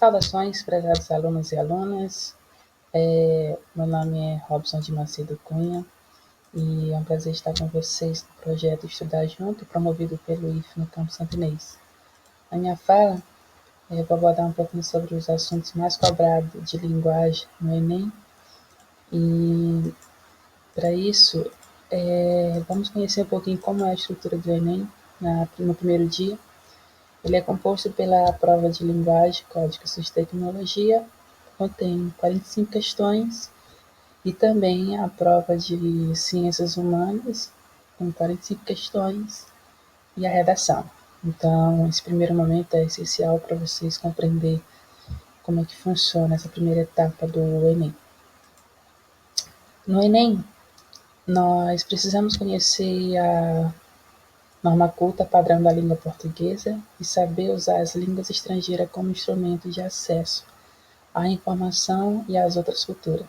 Saudações, prezados alunos e alunas. Meu nome é Robson de Macedo Cunha e é um prazer estar com vocês no projeto Estudar Junto, promovido pelo IF no Campo Santo Inês. Na minha fala, vou abordar um pouquinho sobre os assuntos mais cobrados de linguagem no Enem e, para isso, vamos conhecer um pouquinho como é a estrutura do Enem no primeiro dia. Ele é composto pela prova de linguagem, códigos e tecnologia, contém 45 questões, e também a prova de ciências humanas, com 45 questões, e a redação. Então, esse primeiro momento é essencial para vocês compreender como é que funciona essa primeira etapa do Enem. No Enem, nós precisamos conhecer a norma culta padrão da língua portuguesa e saber usar as línguas estrangeiras como instrumento de acesso à informação e às outras culturas.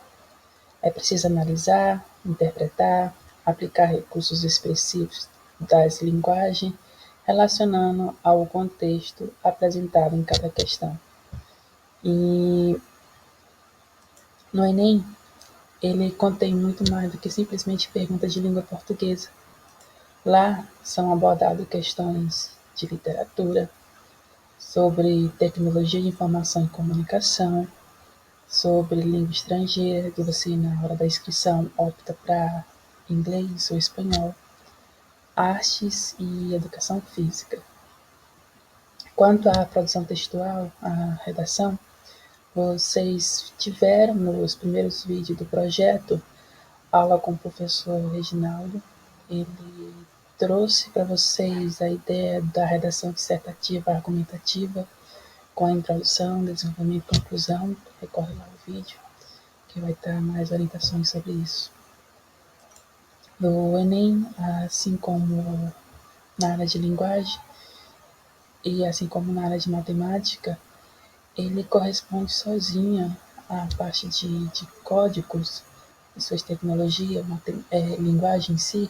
É preciso analisar, interpretar, aplicar recursos expressivos das linguagens, relacionando ao contexto apresentado em cada questão. E no Enem, ele contém muito mais do que simplesmente perguntas de língua portuguesa. Lá são abordadas questões de literatura, sobre tecnologia de informação e comunicação, sobre língua estrangeira, que você na hora da inscrição opta para inglês ou espanhol, artes e educação física. Quanto à produção textual, à redação, vocês tiveram nos primeiros vídeos do projeto aula com o professor Reginaldo. Ele trouxe para vocês a ideia da redação dissertativa argumentativa, com a introdução, desenvolvimento e conclusão. Recorre lá ao vídeo, que vai estar mais orientações sobre isso. No Enem, assim como na área de linguagem e assim como na área de matemática, ele corresponde sozinho à parte de códigos e suas tecnologias, linguagem em si,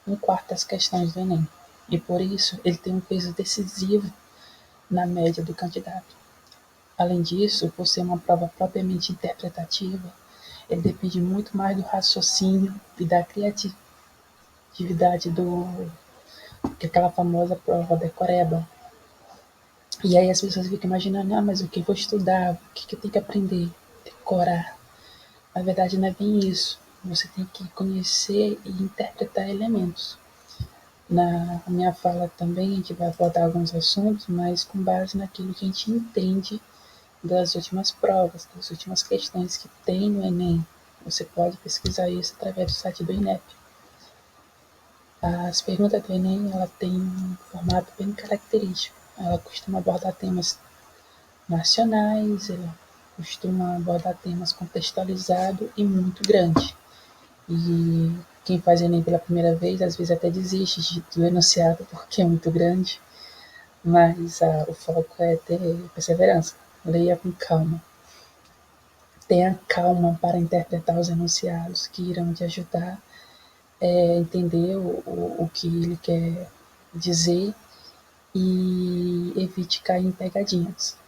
1/4 das questões do Enem. E por isso, ele tem um peso decisivo na média do candidato. Além disso, por ser uma prova propriamente interpretativa, ele depende muito mais do raciocínio e da criatividade que aquela famosa prova decoreba. E aí as pessoas ficam imaginando, mas o que eu vou estudar? O que eu tenho que aprender? Decorar. Na verdade, não é bem isso. Você tem que conhecer e interpretar elementos. Na minha fala também, a gente vai abordar alguns assuntos, mas com base naquilo que a gente entende das últimas provas, das últimas questões que tem no Enem. Você pode pesquisar isso através do site do INEP. As perguntas do Enem, ela tem um formato bem característico. Ela costuma abordar temas nacionais, ela costuma abordar temas contextualizados e muito grande. E quem faz Enem pela primeira vez, às vezes até desiste do enunciado porque é muito grande, mas o foco é ter perseverança. Leia com calma. Tenha calma para interpretar os enunciados que irão te ajudar a entender o que ele quer dizer e evite cair em pegadinhas.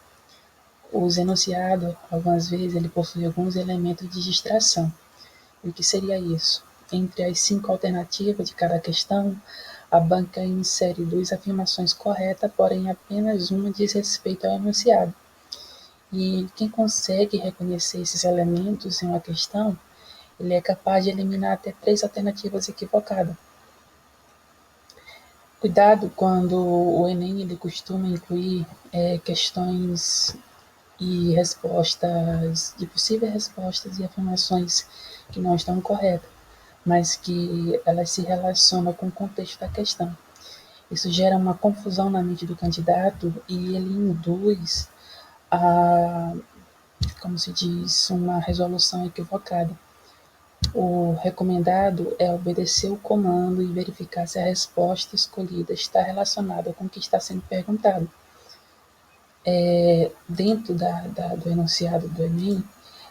Os enunciados, algumas vezes, ele possui alguns elementos de distração. E o que seria isso? Entre as 5 alternativas de cada questão, a banca insere 2 afirmações corretas, porém apenas uma diz respeito ao enunciado. E quem consegue reconhecer esses elementos em uma questão, ele é capaz de eliminar até 3 alternativas equivocadas. Cuidado quando o Enem ele costuma incluir questões e respostas, de possíveis respostas e afirmações que não estão corretas, mas que elas se relacionam com o contexto da questão. Isso gera uma confusão na mente do candidato e ele induz a, como se diz, uma resolução equivocada. O recomendado é obedecer o comando e verificar se a resposta escolhida está relacionada com o que está sendo perguntado. Dentro do enunciado do Enem,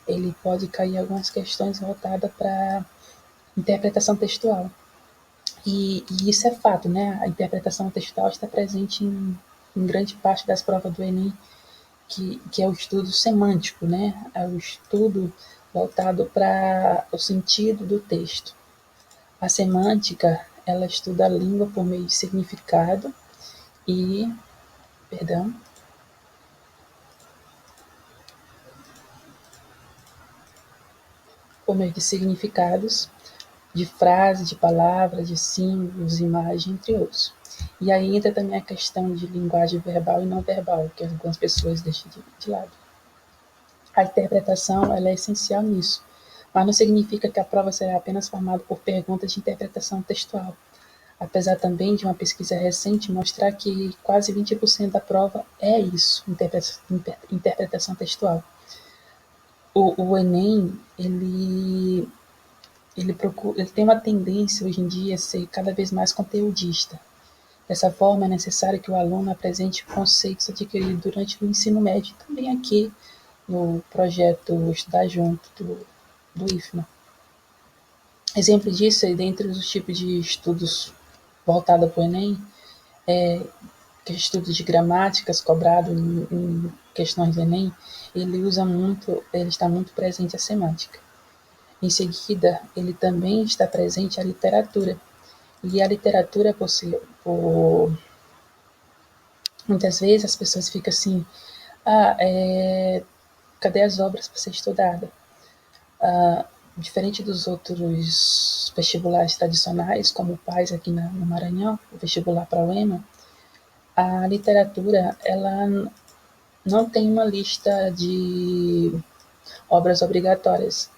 ele pode cair algumas questões voltadas para interpretação textual. E isso é fato, né? A interpretação textual está presente em grande parte das provas do Enem, que é o estudo semântico, né? É o estudo voltado para o sentido do texto. A semântica, ela estuda a língua por meio de significado e, perdão, por meio de significados, de frases, de palavras, de símbolos, imagens, entre outros. E aí entra também a questão de linguagem verbal e não verbal, que algumas pessoas deixam de lado. A interpretação ela é essencial nisso, mas não significa que a prova será apenas formada por perguntas de interpretação textual, apesar também de uma pesquisa recente mostrar que quase 20% da prova é isso, interpretação textual. O Enem, ele tem uma tendência hoje em dia a ser cada vez mais conteudista. Dessa forma, é necessário que o aluno apresente conceitos adquiridos durante o ensino médio, também aqui no projeto Estudar Junto do IFMA. Exemplo disso, dentre os tipos de estudos voltados para o Enem, que é estudo de gramáticas cobrado em questões do Enem, ele está muito presente a semântica. Em seguida, ele também está presente a literatura. E a literatura, muitas vezes as pessoas ficam assim, cadê as obras para ser estudada? Diferente dos outros vestibulares tradicionais, como o PAS aqui no Maranhão, o vestibular para o EMA, a literatura ela não tem uma lista de obras obrigatórias.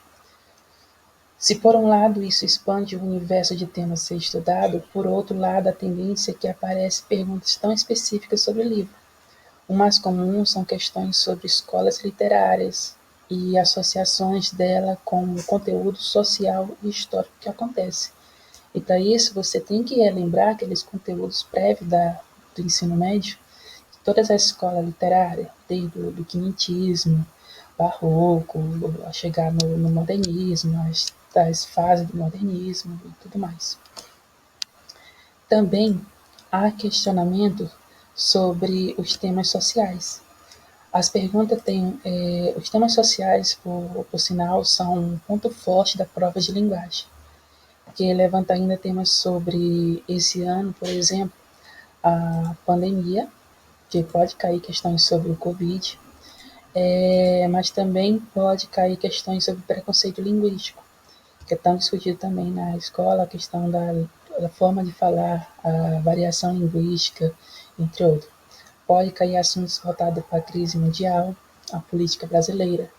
Se por um lado isso expande o universo de temas a ser estudado, por outro lado a tendência é que aparecem perguntas tão específicas sobre o livro. O mais comum são questões sobre escolas literárias e associações dela com o conteúdo social e histórico que acontece. E para isso você tem que lembrar aqueles conteúdos prévios do ensino médio, de todas as escolas literárias, desde o quinhentismo, barroco, a chegar no modernismo, das fases do modernismo e tudo mais. Também há questionamento sobre os temas sociais. As perguntas têm, os temas sociais, por sinal, são um ponto forte da prova de linguagem, que levanta ainda temas sobre esse ano, por exemplo, a pandemia, que pode cair questões sobre o Covid, mas também pode cair questões sobre preconceito linguístico, que é tão discutido também na escola, a questão da forma de falar, a variação linguística, entre outros. Pode cair assuntos voltados para a crise mundial, a política brasileira,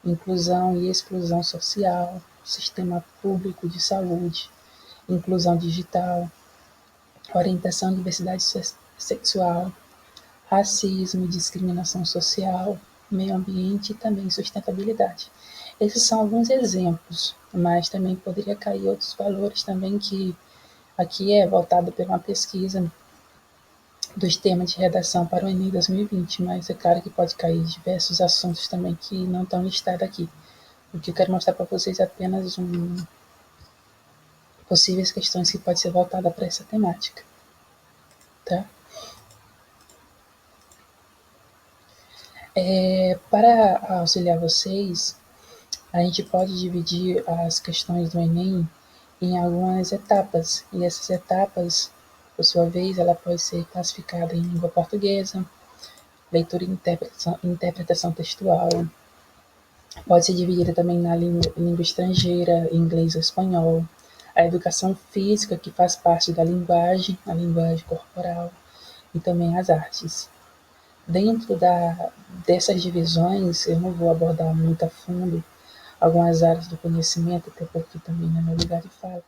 inclusão e exclusão social, sistema público de saúde, inclusão digital, orientação e diversidade sexual, racismo e discriminação social, meio ambiente e também sustentabilidade. Esses são alguns exemplos, mas também poderia cair outros valores também que aqui é voltado por uma pesquisa dos temas de redação para o Enem 2020, mas é claro que pode cair diversos assuntos também que não estão listados aqui. O que eu quero mostrar para vocês é apenas possíveis questões que podem ser voltadas para essa temática. Tá? Para auxiliar vocês, a gente pode dividir as questões do Enem em algumas etapas, e essas etapas, por sua vez, ela pode ser classificada em língua portuguesa, leitura e interpretação textual, pode ser dividida também na língua estrangeira, inglês ou espanhol, a educação física, que faz parte da linguagem, a linguagem corporal, e também as artes. Dentro dessas divisões, eu não vou abordar muito a fundo algumas áreas do conhecimento, até porque também não é meu lugar de fala.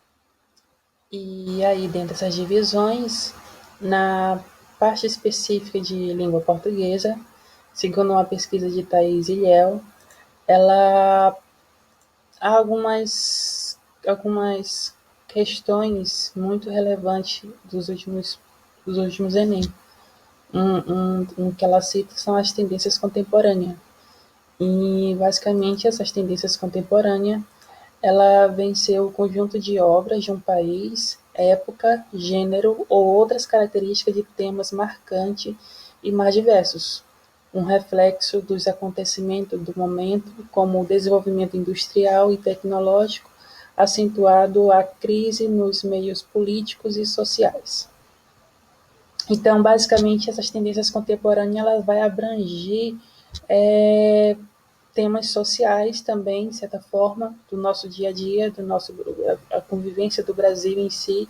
E aí, dentro dessas divisões, na parte específica de língua portuguesa, segundo uma pesquisa de Thaís Ilhéu, ela há algumas questões muito relevantes dos últimos Enem. Um que ela cita são as tendências contemporâneas. E basicamente essas tendências contemporâneas ela venceu o conjunto de obras de um país, época, gênero ou outras características de temas marcantes e mais diversos. um reflexo dos acontecimentos do momento, como o desenvolvimento industrial e tecnológico, acentuado a crise nos meios políticos e sociais. Então, basicamente, essas tendências contemporâneas ela vai abranger temas sociais também, de certa forma, do nosso dia a dia, a convivência do Brasil em si,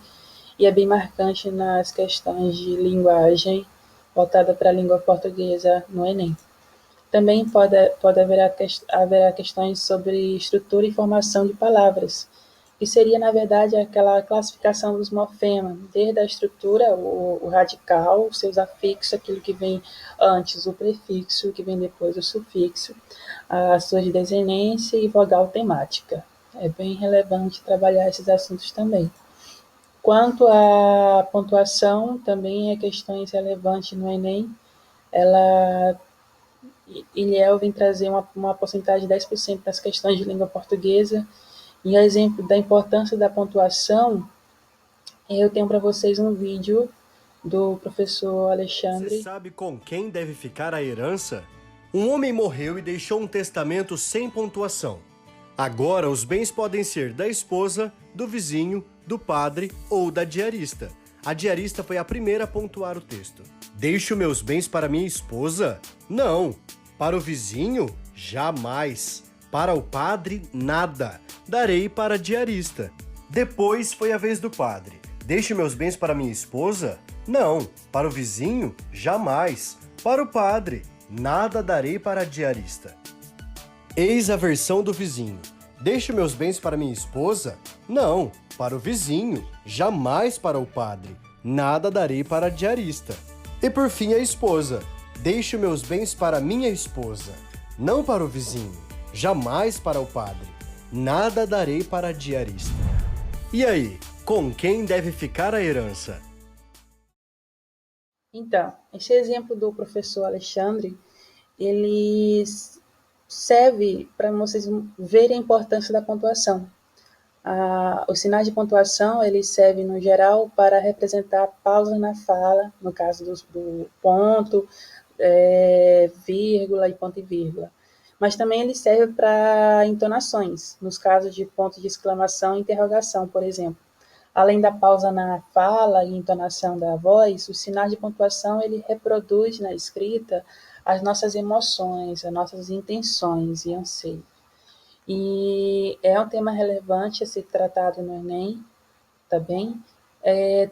e é bem marcante nas questões de linguagem voltada para a língua portuguesa no Enem. Também pode haver questões sobre estrutura e formação de palavras, que seria, na verdade, aquela classificação dos morfemas, desde a estrutura, o radical, os seus afixos, aquilo que vem antes, o prefixo, que vem depois o sufixo, as suas desinência e vogal temática. É bem relevante trabalhar esses assuntos também. Quanto à pontuação, também é questões relevantes no Enem. Ilhéu vem trazer uma porcentagem de 10% das questões de língua portuguesa. E a exemplo da importância da pontuação, eu tenho para vocês um vídeo do professor Você Alexandre. sabe com quem deve ficar a herança? Um homem morreu e deixou um testamento sem pontuação. Agora, os bens podem ser da esposa, do vizinho, do padre ou da diarista. A diarista foi a primeira a pontuar o texto. Deixo meus bens para minha esposa? Não. Para o vizinho? Jamais. Para o padre? Nada. Darei para a diarista. Depois foi a vez do padre. Deixo meus bens para minha esposa? Não. Para o vizinho? Jamais. Para o padre? Nada darei para a diarista. Eis a versão do vizinho. Deixo meus bens para minha esposa? Não. Para o vizinho? Jamais para o padre. Nada darei para a diarista. E por fim a esposa. Deixo meus bens para minha esposa. Não para o vizinho. Jamais para o padre. Nada darei para a diarista. E aí, com quem deve ficar a herança? Então, esse exemplo do professor Alexandre, ele serve para vocês verem a importância da pontuação. Os sinais de pontuação, eles servem, no geral, para representar pausa na fala, no caso do ponto, vírgula e ponto e vírgula. Mas também ele serve para entonações, nos casos de ponto de exclamação e interrogação, por exemplo. Além da pausa na fala e entonação da voz, o sinal de pontuação ele reproduz na escrita as nossas emoções, as nossas intenções e anseios. E é um tema relevante a ser tratado no Enem, tá bem?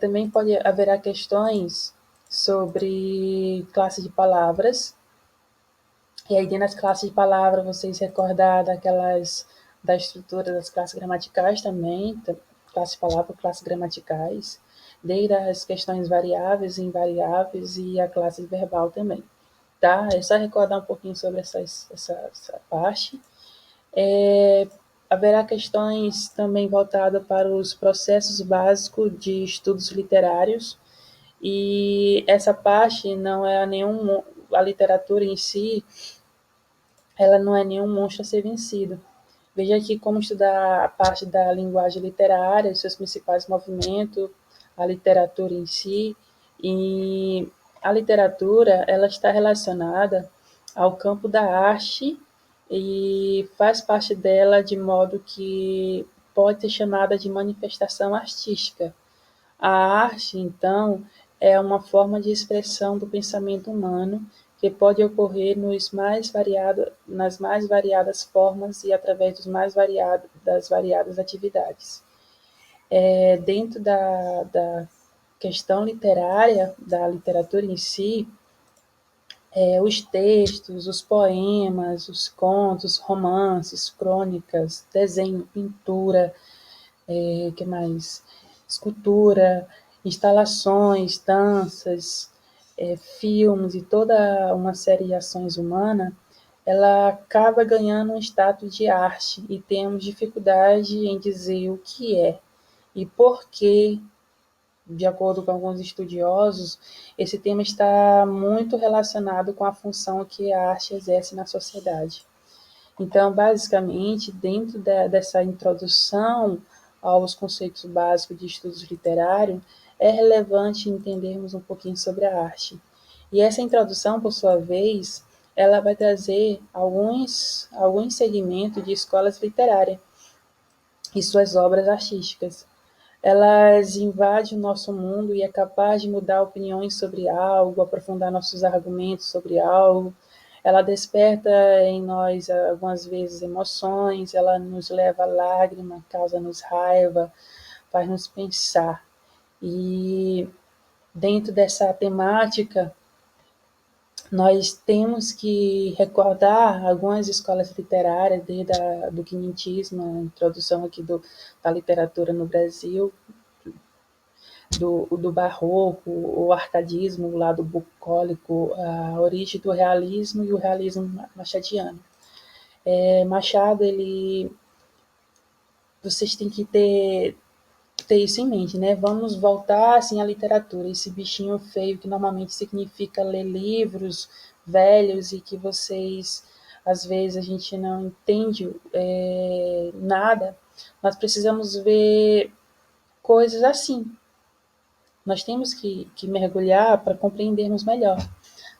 Também haverá questões sobre classe de palavras, e aí dentro das classes de palavras vocês recordar da estrutura das classes gramaticais também, classe de palavra, classes gramaticais, desde as questões variáveis e invariáveis e a classe verbal também, tá? É só recordar um pouquinho sobre essa parte. Haverá questões também voltadas para os processos básicos de estudos literários, e essa parte não é a literatura em si, ela não é nenhum monstro a ser vencido. Veja aqui como estudar a parte da linguagem literária, os seus principais movimentos, a literatura em si, e a literatura ela está relacionada ao campo da arte e faz parte dela de modo que pode ser chamada de manifestação artística. A arte, então, é uma forma de expressão do pensamento humano que pode ocorrer nas mais variadas formas e através das variadas atividades. Dentro da questão literária, da literatura em si, os textos, os poemas, os contos, romances, crônicas, desenho, pintura, que mais? Escultura, instalações, danças, filmes e toda uma série de ações humanas, ela acaba ganhando um status de arte e temos dificuldade em dizer o que é e por que, de acordo com alguns estudiosos, esse tema está muito relacionado com a função que a arte exerce na sociedade. Então, basicamente, dentro dessa introdução aos conceitos básicos de estudos literários, é relevante entendermos um pouquinho sobre a arte. E essa introdução, por sua vez, ela vai trazer alguns segmentos de escolas literárias e suas obras artísticas. Elas invadem o nosso mundo e é capaz de mudar opiniões sobre algo, aprofundar nossos argumentos sobre algo. Ela desperta em nós algumas vezes emoções, ela nos leva a lágrima, causa-nos raiva, faz-nos pensar. E dentro dessa temática, nós temos que recordar algumas escolas literárias, desde do quinhentismo, a introdução aqui da literatura no Brasil, do barroco, o arcadismo, o lado bucólico, a origem do realismo e o realismo machadiano. Machado, vocês têm que ter isso em mente, né? Vamos voltar assim à literatura, esse bichinho feio que normalmente significa ler livros velhos e que vocês às vezes a gente não entende nada. Nós precisamos ver coisas assim. Nós temos que mergulhar para compreendermos melhor.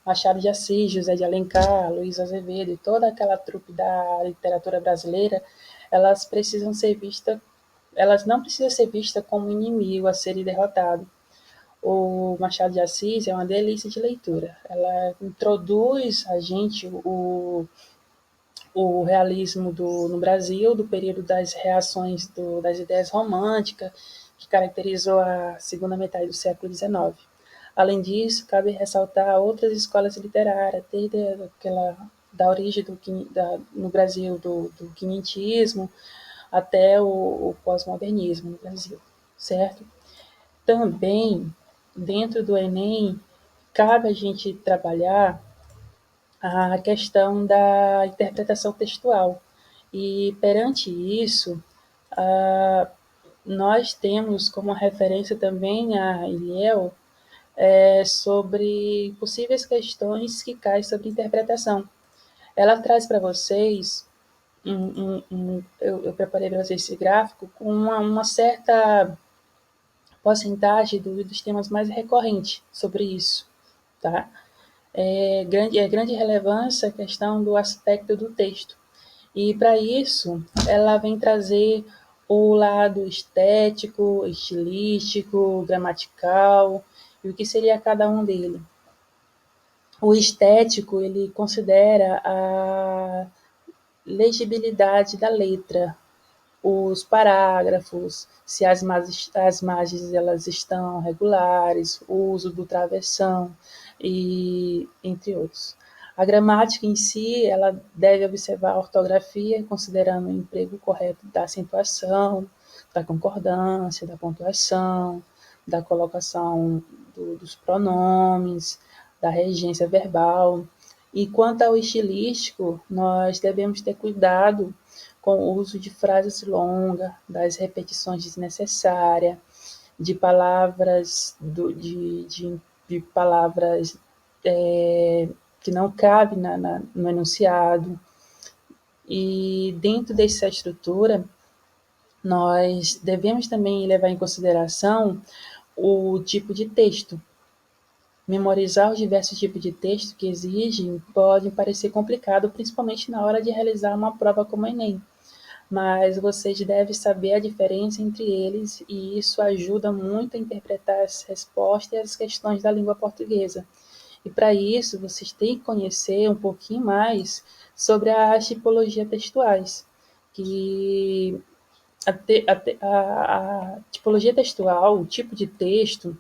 Machado de Assis, José de Alencar, Luiz Azevedo e toda aquela trupe da literatura brasileira, elas precisam ser vistas, elas não precisam ser vistas como inimigo a ser derrotado. O Machado de Assis é uma delícia de leitura. Ela introduz a gente o realismo no Brasil, do período das reações das ideias românticas, que caracterizou a segunda metade do século XIX. Além disso, cabe ressaltar outras escolas literárias, desde aquela da origem no Brasil do quinhentismo até o pós-modernismo no Brasil, certo? Também, dentro do Enem, cabe a gente trabalhar a questão da interpretação textual. E perante isso, nós temos como referência também a Iliel sobre possíveis questões que caem sobre interpretação. Ela traz para vocês, eu preparei para vocês esse gráfico, com uma certa porcentagem dos temas mais recorrentes sobre isso. Tá? Grande relevância a questão do aspecto do texto. E para isso, ela vem trazer o lado estético, estilístico, gramatical e o que seria cada um dele. O estético, ele considera a legibilidade da letra, os parágrafos, se as margens elas estão regulares, o uso do travessão e entre outros. A gramática em si, ela deve observar a ortografia, considerando o emprego correto da acentuação, da concordância, da pontuação, da colocação dos pronomes, da regência verbal. E quanto ao estilístico, nós devemos ter cuidado com o uso de frases longas, das repetições desnecessárias, de palavras, de palavras que não cabem no enunciado. E dentro dessa estrutura, nós devemos também levar em consideração o tipo de texto. Memorizar os diversos tipos de texto que exigem pode parecer complicado, principalmente na hora de realizar uma prova como o Enem. Mas vocês devem saber a diferença entre eles e isso ajuda muito a interpretar as respostas e as questões da língua portuguesa. E para isso, vocês têm que conhecer um pouquinho mais sobre as tipologias textuais, que a tipologia textual, o tipo de texto,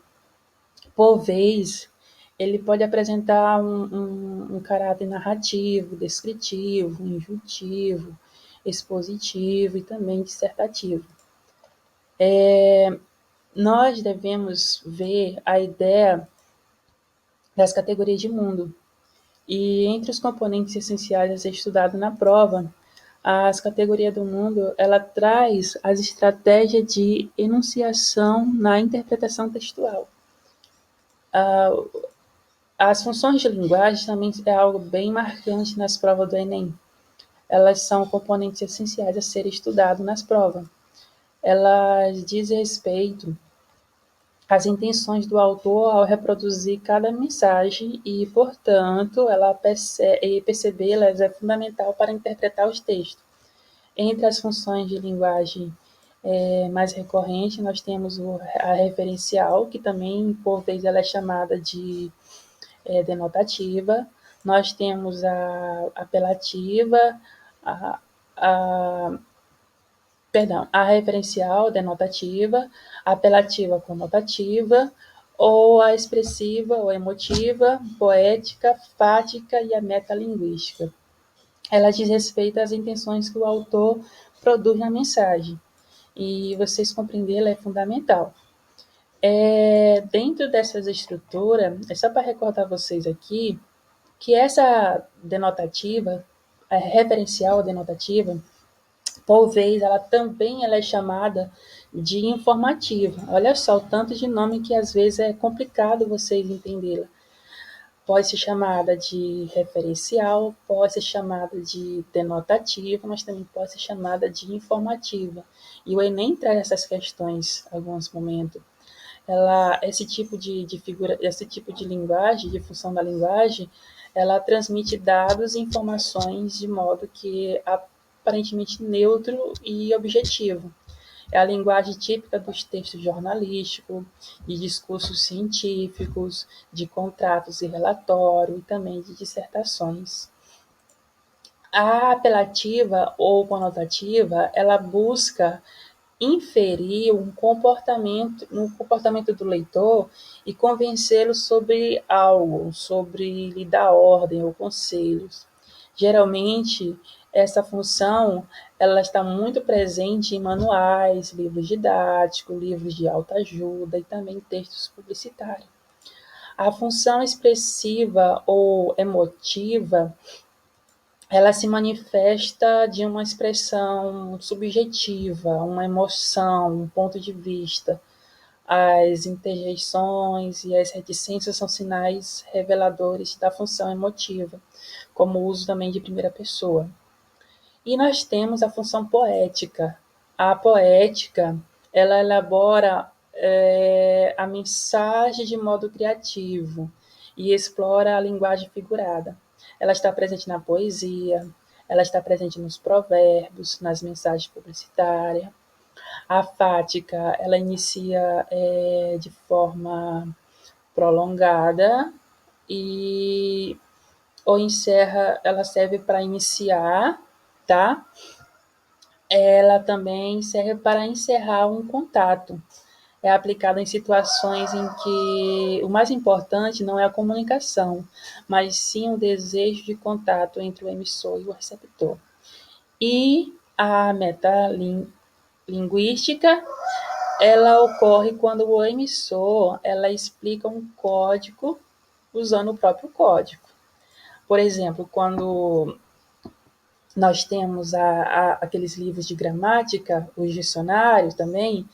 por vez, ele pode apresentar um caráter narrativo, descritivo, injuntivo, expositivo e também dissertativo. Nós devemos ver a ideia das categorias de mundo. E entre os componentes essenciais a ser estudado na prova, as categorias do mundo, ela traz as estratégias de enunciação na interpretação textual. As funções de linguagem também é algo bem marcante nas provas do Enem. Elas são componentes essenciais a serem estudados nas provas. Elas dizem respeito as intenções do autor ao reproduzir cada mensagem e, portanto, percebê-las é fundamental para interpretar os textos. Entre as funções de linguagem mais recorrentes, nós temos a referencial, que também, por vezes, ela é chamada de denotativa. Nós temos a apelativa, a, a, a referencial denotativa, a apelativa conotativa, ou a expressiva ou emotiva, poética, fática e a metalinguística. Ela diz respeito às intenções que o autor produz na mensagem, e vocês compreendê-la é fundamental. Dentro dessas estruturas, é só para recordar vocês aqui que essa denotativa, a referencial denotativa, por vez, ela é chamada de informativa. Olha só o tanto de nome que às vezes é complicado vocês entendê-la. Pode ser chamada de referencial, pode ser chamada de denotativa, mas também pode ser chamada de informativa. E o Enem traz essas questões em alguns momentos. Esse tipo de figura, esse tipo de linguagem, de função da linguagem, ela transmite dados e informações de modo que aparentemente neutro e objetivo. É a linguagem típica dos textos jornalísticos, de discursos científicos, de contratos e relatório e também de dissertações. A apelativa ou conotativa, ela busca inferir um comportamento do leitor e convencê-lo sobre algo, sobre lhe dar ordem ou conselhos. Geralmente, essa função ela está muito presente em manuais, livros didáticos, livros de autoajuda e também textos publicitários. A função expressiva ou emotiva ela se manifesta de uma expressão subjetiva, uma emoção, um ponto de vista. As interjeições e as reticências são sinais reveladores da função emotiva, como o uso também de primeira pessoa. E nós temos a função poética. A poética, ela elabora a mensagem de modo criativo e explora a linguagem figurada. Ela está presente na poesia, ela está presente nos provérbios, nas mensagens publicitárias. A fática, ela inicia de forma prolongada e ou encerra, ela serve para iniciar, tá? Ela também serve para encerrar um contato. É aplicada em situações em que o mais importante não é a comunicação, mas sim o desejo de contato entre o emissor e o receptor. E a metalinguística, ela ocorre quando o emissor ela explica um código usando o próprio código. Por exemplo, quando nós temos aqueles livros de gramática, os dicionários também,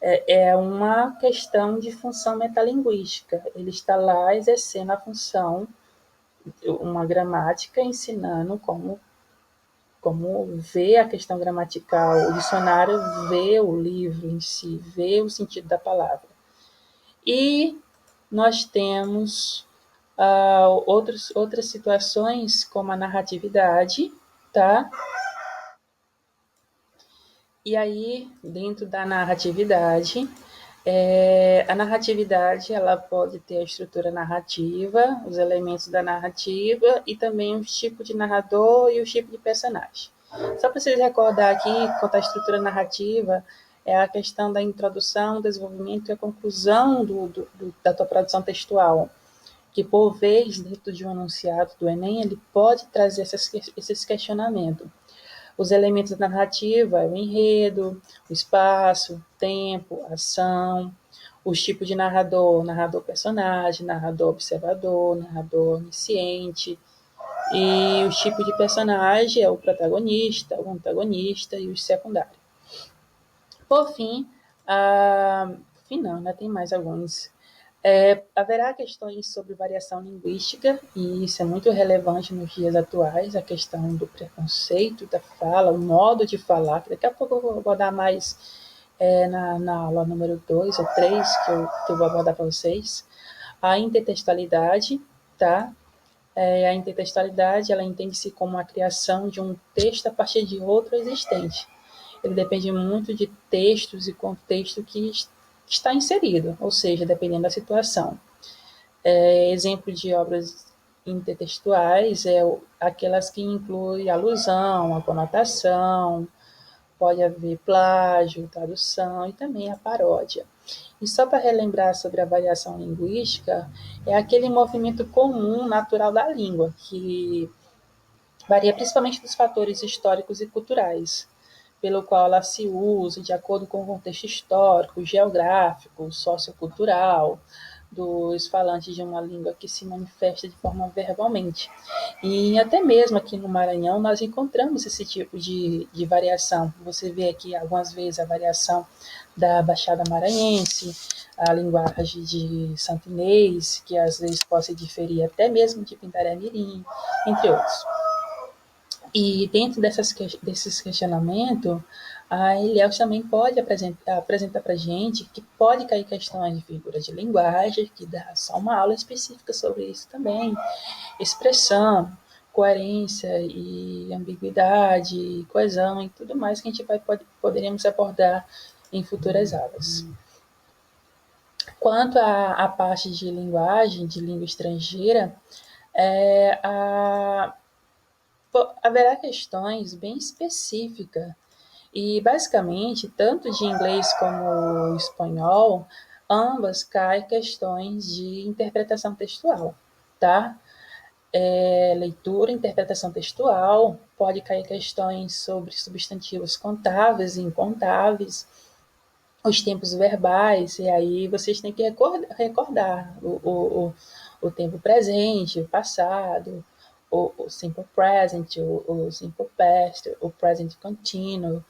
é uma questão de função metalinguística. Ele está lá exercendo a função, uma gramática, ensinando como ver a questão gramatical. O dicionário vê o livro em si, vê o sentido da palavra. E nós temos outras situações, como a narratividade, tá? E aí, dentro da narratividade, a narratividade ela pode ter a estrutura narrativa, os elementos da narrativa e também os tipos de narrador e os tipos de personagem. Só para vocês recordar aqui, quanto à estrutura narrativa, é a questão da introdução, desenvolvimento e a conclusão da tua produção textual, que por vez, dentro de um enunciado do Enem, ele pode trazer esses questionamentos. Os elementos da narrativa, o enredo, o espaço, o tempo, a ação, os tipos de narrador, narrador personagem, narrador observador, narrador onisciente, e os tipos de personagem é o protagonista, o antagonista e os secundários. Por fim, não, ainda tem mais alguns. Haverá questões sobre variação linguística, e isso é muito relevante nos dias atuais, a questão do preconceito da fala, o modo de falar, que daqui a pouco eu vou dar mais na aula número 2 ou 3, que eu vou abordar para vocês, a intertextualidade, tá? A intertextualidade, ela entende-se como a criação de um texto a partir de outro existente. Ele depende muito de textos e contexto que está inserido, ou seja, dependendo da situação. Exemplo de obras intertextuais é aquelas que incluem alusão, a conotação, pode haver plágio, tradução e também a paródia. E só para relembrar sobre a variação linguística, é aquele movimento comum, natural da língua, que varia principalmente dos fatores históricos e culturais, pelo qual ela se usa de acordo com o contexto histórico, geográfico, sociocultural dos falantes de uma língua que se manifesta de forma verbalmente. E até mesmo aqui no Maranhão nós encontramos esse tipo de variação. Você vê aqui algumas vezes a variação da Baixada Maranhense, a linguagem de Santo Inês, que às vezes pode diferir até mesmo de Pindaré-Mirim, entre outros. E dentro desses questionamentos, a Ilhéus também pode apresentar para a gente que pode cair questões de figura de linguagem, que dá só uma aula específica sobre isso também, expressão, coerência e ambiguidade, coesão e tudo mais que a gente poderíamos abordar em futuras aulas. Quanto à parte de linguagem, de língua estrangeira, haverá questões bem específicas e, basicamente, tanto de inglês como espanhol, ambas caem questões de interpretação textual, tá? Leitura, interpretação textual, pode cair questões sobre substantivos contáveis e incontáveis, os tempos verbais, e aí vocês têm que recordar o tempo presente, o passado, o simple present, o simple past, o present continuo,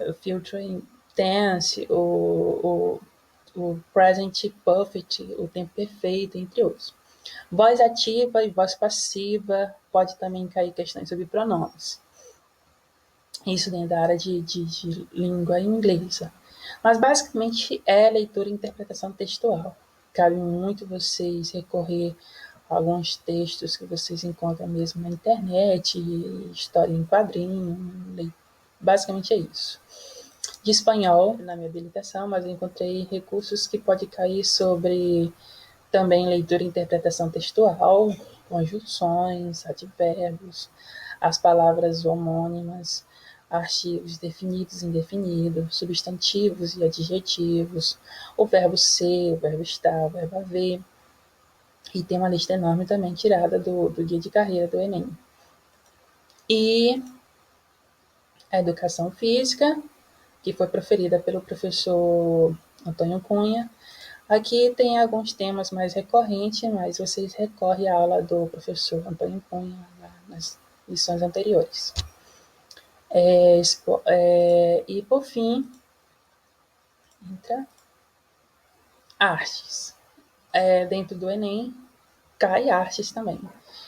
o future tense, o present perfect, o tempo perfeito, entre outros. Voz ativa e voz passiva, pode também cair questões sobre pronomes. Isso dentro da área de língua inglesa. Mas basicamente é leitura e interpretação textual. Cabe muito vocês recorrer a alguns textos que vocês encontram mesmo na internet, história em quadrinho, basicamente é isso. De espanhol, na minha habilitação, mas eu encontrei recursos que podem cair sobre também leitura e interpretação textual, conjunções, advérbios, as palavras homônimas, artigos definidos e indefinidos, substantivos e adjetivos, o verbo ser, o verbo estar, o verbo haver. E tem uma lista enorme também tirada do guia de carreira do Enem. E a educação física, que foi proferida pelo professor Antônio Cunha. Aqui tem alguns temas mais recorrentes, mas vocês recorrem à aula do professor Antônio Cunha nas lições anteriores. E por fim, entra artes. Dentro do Enem, cai artes também.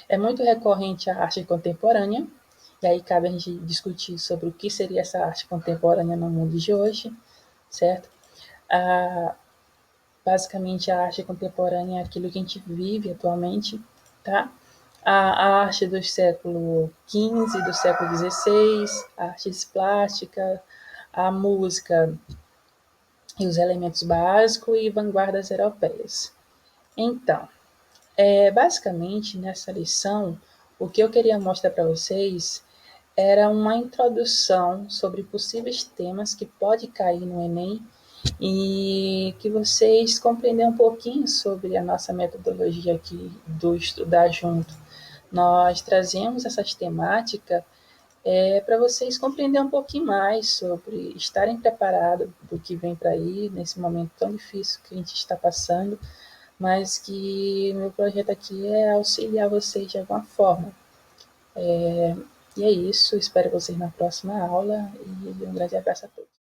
É muito recorrente a arte contemporânea, e aí cabe a gente discutir sobre o que seria essa arte contemporânea no mundo de hoje, certo? Basicamente, a arte contemporânea é aquilo que a gente vive atualmente, tá? A arte do século XV, do século XVI, artes plásticas, a música e os elementos básicos e vanguardas europeias. Então, basicamente, nessa lição, o que eu queria mostrar para vocês era uma introdução sobre possíveis temas que pode cair no Enem e que vocês compreendam um pouquinho sobre a nossa metodologia aqui do Estudar Junto. Nós trazemos essas temáticas para vocês compreenderem um pouquinho mais sobre estarem preparados do que vem para aí, nesse momento tão difícil que a gente está passando, mas que meu projeto aqui é auxiliar vocês de alguma forma. E é isso, espero vocês na próxima aula e um grande abraço a todos.